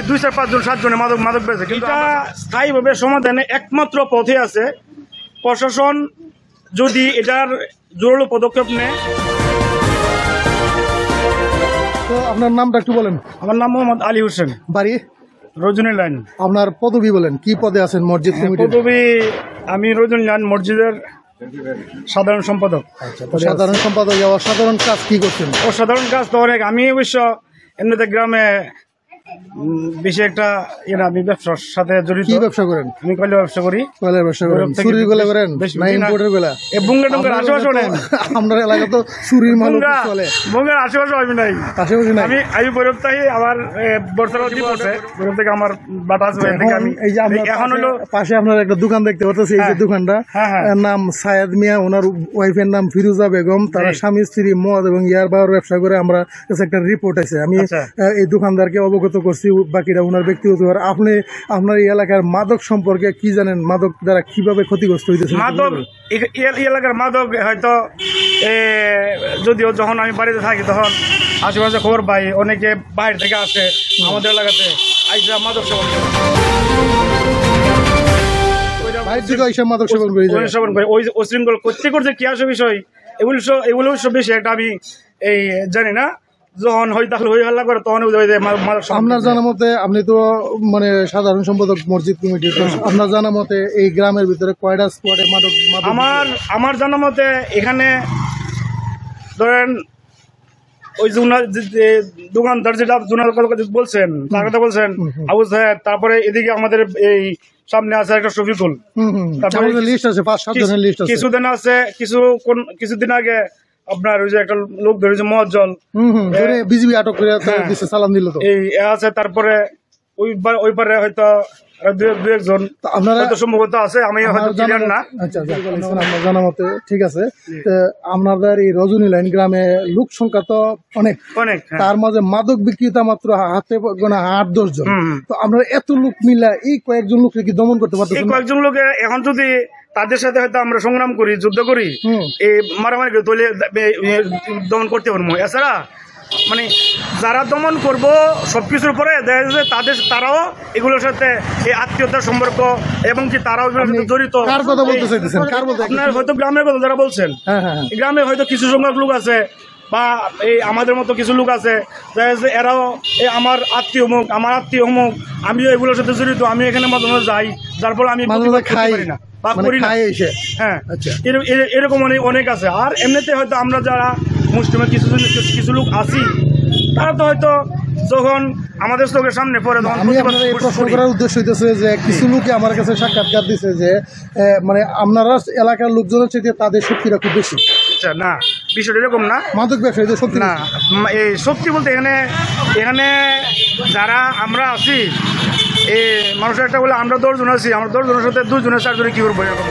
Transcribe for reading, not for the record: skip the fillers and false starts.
2-4-5 জন 7 জনে মাদক বেচে, কিন্তু স্থায়ীভাবে সমাধানে একমাত্র পথে আছে প্রশাসন যদি এটার জোরালো পদক্ষেপ নেয়। তো আপনার নামটা একটু বলেন। আমার নাম মোহাম্মদ আলী হোসেন, বাড়ি রজনী লাইন। আপনার পদবি বলেন, কি পদে আছেন মসজিদ কমিটির? পদবি আমি রজনী লাইন মসজিদের সাধারণ সম্পাদক। সাধারণ সম্পাদক। অসাধারণ কাজ কি করছেন? অসাধারণ কাজ তো অনেক। আমি অবশ্য এমনিতে গ্রামে বেশি একটা আমি ব্যবসার সাথে জড়িত। কি ব্যবসা করেন? আমি কয়লা ব্যবসা করি। কয়লার ব্যবসা করেন? চুরির গলা করেন না ইম্পোর্টের গলা? এই বুঙ্গা টঙ্গার আশেপাশে নেন। আপনার এলাকা তো চুরির মাল চলে। বুঙ্গার আশেপাশে আমি নাই, আশেপাশে নাই। আমি বৈরব থেকে আমার বর্তমান দ্বীপ আছে, বৈরব থেকে আমার বাটা আছে। আমি এই যে এখন হলো পাশে আপনার একটা দোকান দেখতে পাচ্ছি, এই যে দোকানটা নাম সায়েদ মিয়া, ওনার ওয়াইফের নাম ফিরোজা বেগম, তারা স্বামী স্ত্রী মদ এবং ইয়ারবার ব্যবসা করে। আমরা কাছে একটা রিপোর্ট আছে, আমি এই দোকানদারকে অবগত করছি, বাকিটা ওনার ব্যক্তিগত। আপনি আপনার এই এলাকার মাদক সম্পর্কে কি জানেন? মাদক দ্বারা কিভাবে ক্ষতিগ্রস্ত হইতেছে? মাদক এলাকার মাদক হয়তো যদিও যখন আমি বাড়িতে থাকি তখন আশেপাশে খবর পাই, অনেকে বাইরে থেকে আসে আমাদের এলাকাতে আইসা মাদক সেবন করে। ওই অশৃঙ্খল করতে করতে কি আসে বিষয় এগুলো বেশি একটা আমি এই জানি না। যখন হই হাল্লা করে তখন আপনার জানা মতে, আপনি তো মানে সাধারণ সম্পাদক মসজিদ কমিটির, আপনার জানা মতে এই গ্রামের ভিতরে কয়টা স্পটে মাদক? আমার জানা মতে এখানে ধরেন ওই দোকানদার যেটা বলছেন তার কথা বলছেন আবু সাহেব, তারপরে এদিকে আমাদের এই সামনে আছে একটা শফিকুল, তারপরে লিস্ট আছে 5-7 জনের লিস্ট আছে। কিছুদিন আছে কিছুদিন আগে আপনার ওই যে একটা লোক ধরেছে মহজ্জল, বিজিবি আটক করে দিচ্ছে, সালাম দিল তো এই আছে। তারপরে ওই পারে হয়তো 2-1 জন আপনারা সম্ভবত আছে, আমি হয়তো ক্লিয়ার না। আচ্ছা, আপনার জানা মতে ঠিক আছে। আপনাদের এই রজনী লাইন গ্রামে লোক সংখ্যা তো অনেক, তার মাঝে মাদক বিক্রেতা মাত্র হাতে গোনা 8-10 জন। তো আপনারা এত লোক মিলা এই কয়েকজন লোককে কি দমন করতে পারতেছেন? এই কয়েকজন লোকে এখন যদি তাদের সাথে হয়তো আমরা সংগ্রাম করি, যুদ্ধ করি, এই মারামারি করি, তাহলে দমন করতে পারবো। এছাড়া মানে যারা দমন করব সবকিছুর পরে দেখা যাচ্ছে তারাও এগুলোর সাথে এই আত্মীয়তার সম্পর্ক এবং কি তারাও এগুলোর সাথে জড়িত। কার কথা বলতে চাইতেছেন? আপনার হয়তো গ্রামের কথা যারা বলছেন, গ্রামে হয়তো কিছু সংখ্যক লোক আছে বা এই আমাদের মতো কিছু লোক আছে, দেখা যাচ্ছে এরাও এই আমার আত্মীয় অমুক, আমিও এগুলোর সাথে জড়িত, আমি এখানে মাঝে মাঝে যাই, যার ফলে আমি খাই না বা করি না। হ্যাঁ, এরকম অনেক আছে। আর এমনিতে হয়তো আমরা যারা মুসলিমের কিছু লোক আছি, তারা তো হয়তো যখন আমাদের চোখের সামনে পড়ে তখন প্রশ্ন করার উদ্দেশ্য হইতেছে যে কিছু লোকে আমার কাছে সাক্ষাৎকার দিচ্ছে যে মানে আপনারা এলাকার লোকজনের চেয়ে তাদের শক্তিটা খুব বেশি। আচ্ছা, না, বিষয়টা এরকম না। মাদক ব্যবসায়ীদের শক্তি না, এই শক্তি বলতে এখানে যারা আমরা আছি, এই মানুষের একটা বলে আমরা 10 জন আছি, আমরা 10 জনের সাথে 2 জনের 4 জনে কি করবো এরকম।